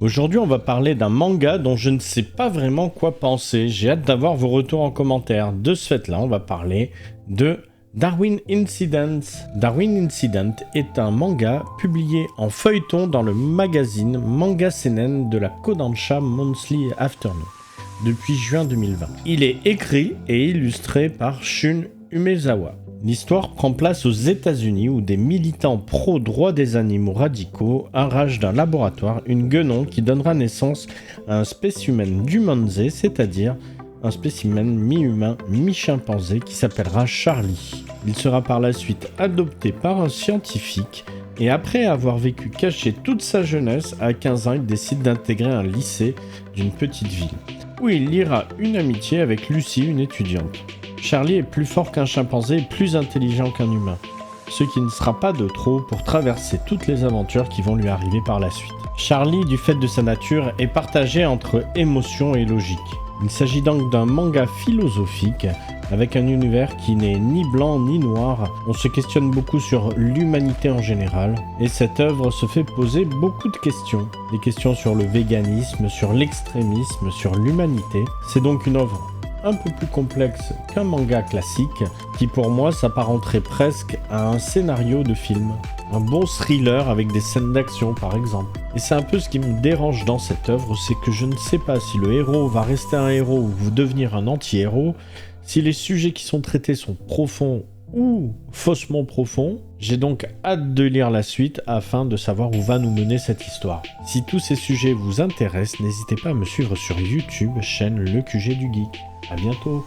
Aujourd'hui, on va parler d'un manga dont je ne sais pas vraiment quoi penser. J'ai hâte d'avoir vos retours en commentaire. De ce fait-là, on va parler de Darwin Incident. Darwin Incident est un manga publié en feuilleton dans le magazine Manga Seinen de la Kodansha Monthly Afternoon depuis juin 2020. Il est écrit et illustré par Shun Umezawa. L'histoire prend place aux États-Unis où des militants pro-droits des animaux radicaux arrachent d'un laboratoire une guenon qui donnera naissance à un spécimen d'humanzé, c'est-à-dire un spécimen mi-humain, mi-chimpanzé qui s'appellera Charlie. Il sera par la suite adopté par un scientifique et après avoir vécu caché toute sa jeunesse, à 15 ans, il décide d'intégrer un lycée d'une petite ville où il liera une amitié avec Lucy, une étudiante. Charlie est plus fort qu'un chimpanzé et plus intelligent qu'un humain, ce qui ne sera pas de trop pour traverser toutes les aventures qui vont lui arriver par la suite. Charlie, du fait de sa nature, est partagé entre émotion et logique. Il s'agit donc d'un manga philosophique avec un univers qui n'est ni blanc ni noir. On se questionne beaucoup sur l'humanité en général et cette œuvre se fait poser beaucoup de questions. Des questions sur le véganisme, sur l'extrémisme, sur l'humanité. C'est donc une œuvre un peu plus complexe qu'un manga classique qui pour moi s'apparenterait presque à un scénario de film. Un bon thriller avec des scènes d'action par exemple. Et c'est un peu ce qui me dérange dans cette œuvre, c'est que je ne sais pas si le héros va rester un héros ou devenir un anti-héros, si les sujets qui sont traités sont profonds ou faussement profonds. J'ai donc hâte de lire la suite afin de savoir où va nous mener cette histoire. Si tous ces sujets vous intéressent, n'hésitez pas à me suivre sur YouTube, chaîne Le QG du Geek. À bientôt.